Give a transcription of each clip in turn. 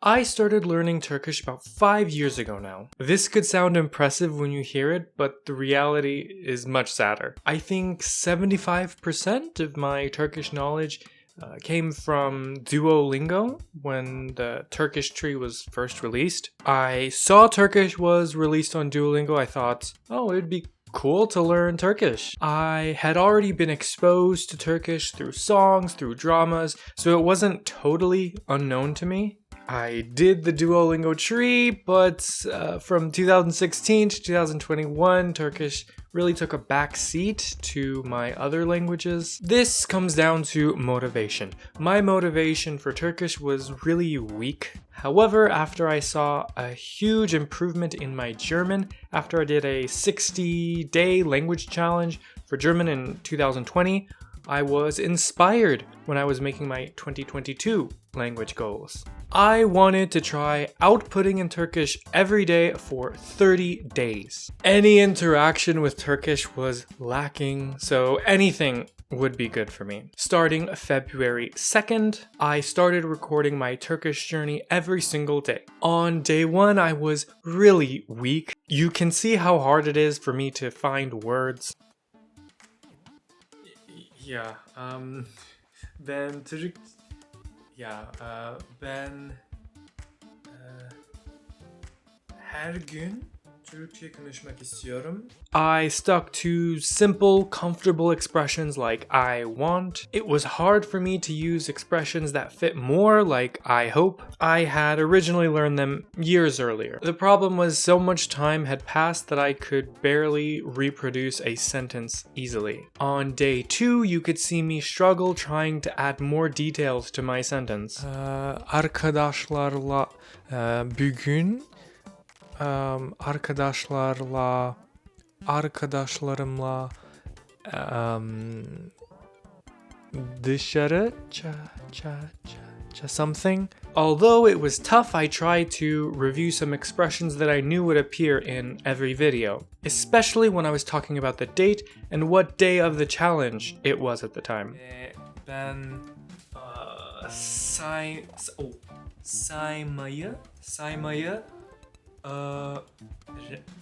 I started learning Turkish about 5 years ago now. This could sound impressive when you hear it, but the reality is much sadder. I think 75% of my Turkish knowledge came from Duolingo when the Turkish tree was first released. I saw Turkish was released on Duolingo. I thought, oh, it'd be cool to learn Turkish. I had already been exposed to Turkish through songs, through dramas, so it wasn't totally unknown to me. I did the Duolingo tree, but from 2016 to 2021, Turkish really took a back seat to my other languages. This comes down to motivation. My motivation for Turkish was really weak. However, after I saw a huge improvement in my German, after I did a 60-day language challenge for German in 2020, I was inspired when I was making my 2022 language goals. I wanted to try outputting in Turkish every day for 30 days. Any interaction with Turkish was lacking, so anything would be good for me. Starting February 2nd, I started recording my Turkish journey every single day. On day 1, I was really weak. You can see how hard it is for me to find words. Yeah, ben Türk... ben her gün Türkçe konuşmak istiyorum. I stuck to simple, comfortable expressions like I want. It was hard for me to use expressions that fit more, like I hope. I had originally learned them years earlier. The problem was so much time had passed that I could barely reproduce a sentence easily. On day 2, you could see me struggle trying to add more details to my sentence. Arkadaşlarla bugün arkadaşlarımla dışarı something. Although it was tough, I tried to review some expressions that I knew would appear in every video, especially when I was talking about the date and what day of the challenge it was at the time. Ben saymayı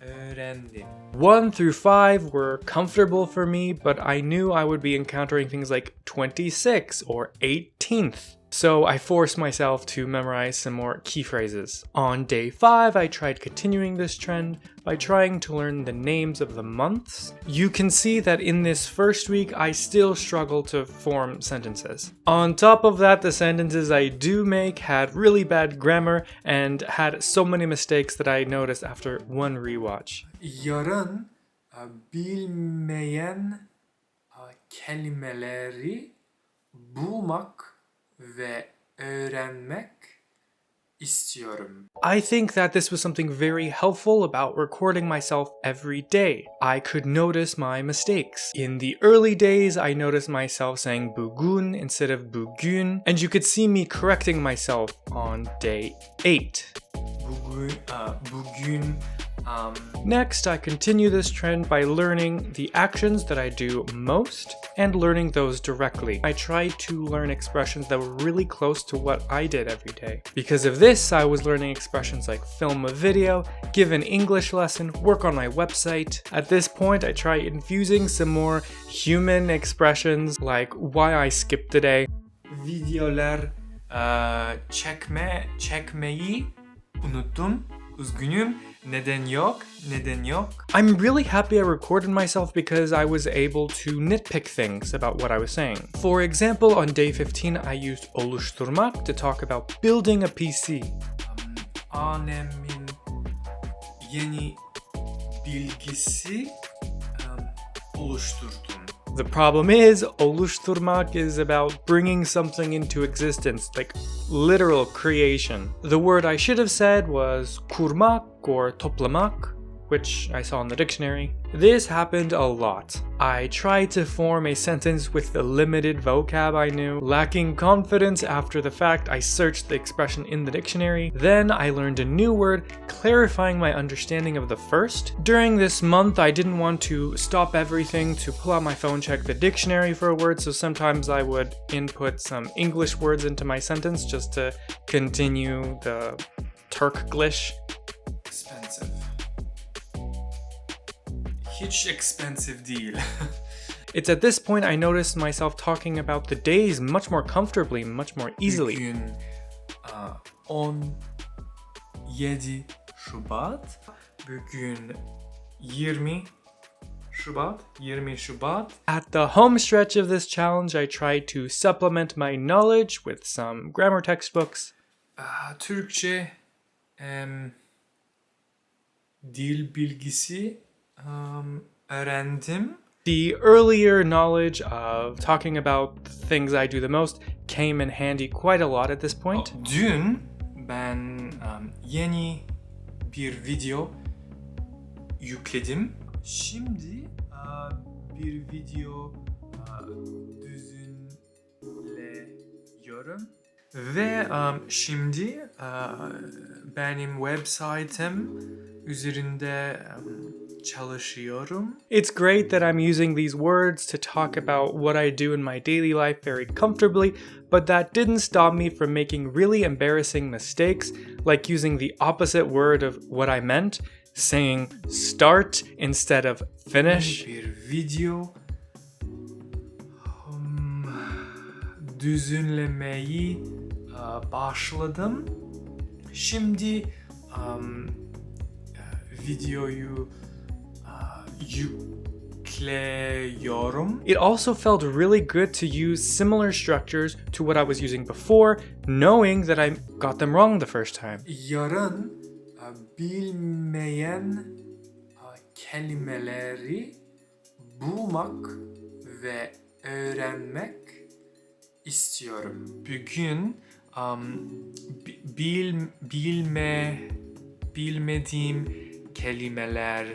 öğrendim. 1 through 5 were comfortable for me, but I knew I would be encountering things like 26 or 18th. So I forced myself to memorize some more key phrases. On day 5, I tried continuing this trend by trying to learn the names of the months. You can see that in this first week, I still struggle to form sentences. On top of that, the sentences I do make had really bad grammar and had so many mistakes that I noticed after one rewatch. Yarın bilmeyen kelimeleri bulmak ve öğrenmek istiyorum. I think that this was something very helpful about recording myself every day. I could notice my mistakes. In the early days, I noticed myself saying bugün instead of bugün, and you could see me correcting myself on day 8. Bugün. Next, I continue this trend by learning the actions that I do most and learning those directly. I tried to learn expressions that were really close to what I did every day. Because of this, I was learning expressions like film a video, give an English lesson, work on my website. At this point, I try infusing some more human expressions like why I skipped today. Videolar çekmeyi unuttum. Üzgünüm. Neden yok? I'm really happy I recorded myself because I was able to nitpick things about what I was saying. For example, on day 15, I used oluşturmak to talk about building a PC. Annemin yeni bilgisi oluşturdum. The problem is, oluşturmak is about bringing something into existence, like literal creation. The word I should have said was kurmak or toplamak, which I saw in the dictionary. This happened a lot. I tried to form a sentence with the limited vocab I knew. Lacking confidence after the fact, I searched the expression in the dictionary. Then I learned a new word, clarifying my understanding of the first. During this month, I didn't want to stop everything to pull out my phone, check the dictionary for a word, so sometimes I would input some English words into my sentence just to continue the Turkish. Expensive. Hiç expensive değil. It's at this point I noticed myself talking about the days much more comfortably, much more easily. Bugün 17 Şubat. Bugün 20 Şubat. At the home stretch of this challenge, I tried to supplement my knowledge with some grammar textbooks. Türkçe dil bilgisi öğrendim. The earlier knowledge of talking about the things I do the most came in handy quite a lot at this point. Dün ben yeni bir video yükledim. Şimdi bir video düzenliyorum. Ve şimdi benim website'im üzerinde çalışıyorum. It's great that I'm using these words to talk about what I do in my daily life very comfortably, but that didn't stop me from making really embarrassing mistakes, like using the opposite word of what I meant, saying start instead of finish. Bir video düzenlemeyi başladım. Şimdi videoyu yüklüyorum. It also felt really good to use similar structures to what I was using before, knowing that I got them wrong the first time. Yarın bilmeyen kelimeleri bulmak ve öğrenmek istiyorum. Bugün bilmediğim kelimeler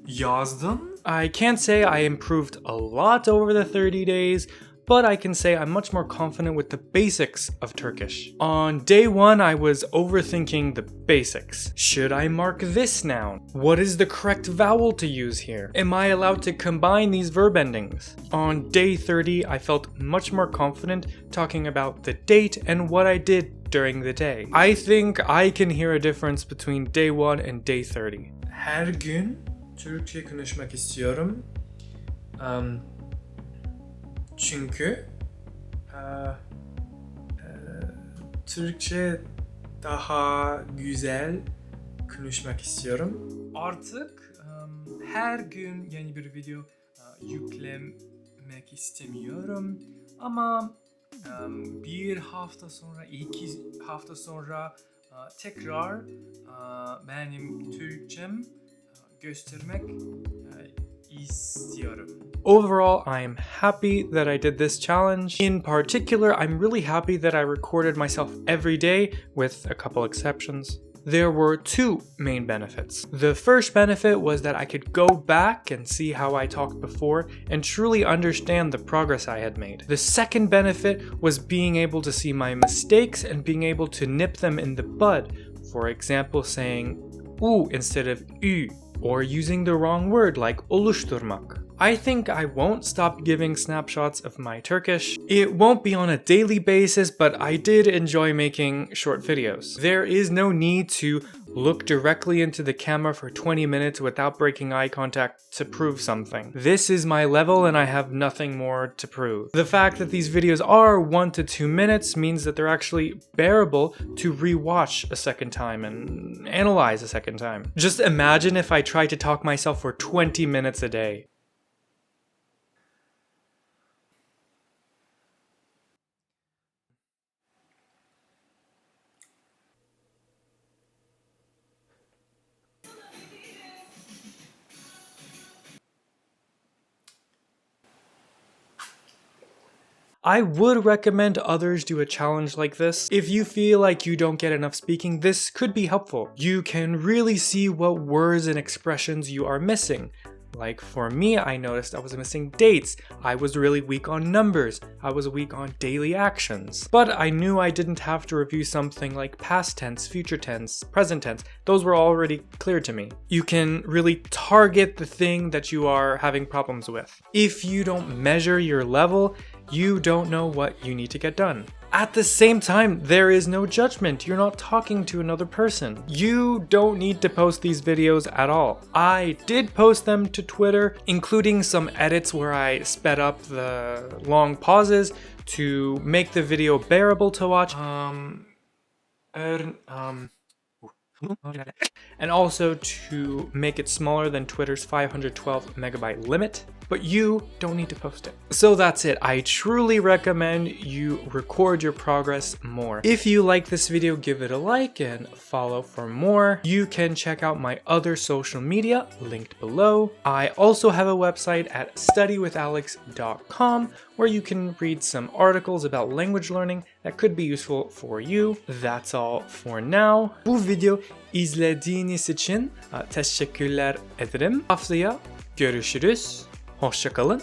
yazdım. I can't say I improved a lot over the 30 days, but I can say I'm much more confident with the basics of Turkish. On day 1, I was overthinking the basics. Should I mark this noun? What is the correct vowel to use here? Am I allowed to combine these verb endings? On day 30, I felt much more confident talking about the date and what I did during the day. I think I can hear a difference between day 1 and day 30. Her gün Türkçe konuşmak istiyorum. Çünkü Türkçe daha güzel konuşmak istiyorum. Artık her gün yeni bir video yüklemek istemiyorum. Ama bir hafta sonra, 2 hafta sonra tekrar benim Türkçem göstermek istiyorum. Overall, I'm happy that I did this challenge. In particular, I'm really happy that I recorded myself every day, with a couple exceptions. There were 2 main benefits. The first benefit was that I could go back and see how I talked before and truly understand the progress I had made. The second benefit was being able to see my mistakes and being able to nip them in the bud. For example, saying u instead of ü, or using the wrong word like oluşturmak. I think I won't stop giving snapshots of my Turkish. It won't be on a daily basis, but I did enjoy making short videos. There is no need to look directly into the camera for 20 minutes without breaking eye contact to prove something. This is my level and I have nothing more to prove. The fact that these videos are 1 to 2 minutes means that they're actually bearable to rewatch a second time and analyze a second time. Just imagine if I tried to talk myself for 20 minutes a day. I would recommend others do a challenge like this. If you feel like you don't get enough speaking, this could be helpful. You can really see what words and expressions you are missing. Like for me, I noticed I was missing dates, I was really weak on numbers, I was weak on daily actions. But I knew I didn't have to review something like past tense, future tense, present tense. Those were already clear to me. You can really target the thing that you are having problems with. If you don't measure your level, you don't know what you need to get done. At the same time, there is no judgment. You're not talking to another person. You don't need to post these videos at all. I did post them to Twitter, including some edits where I sped up the long pauses to make the video bearable to watch. And also to make it smaller than Twitter's 512 megabyte limit, but you don't need to post it. So that's it. I truly recommend you record your progress more. If you like this video, give it a like and follow for more. You can check out my other social media linked below. I also have a website at studywithalex.com where you can read some articles about language learning that could be useful for you. That's all for now. Bu video izlediğiniz için teşekkürler ederim. Haftaya görüşürüz. Hoşça kalın.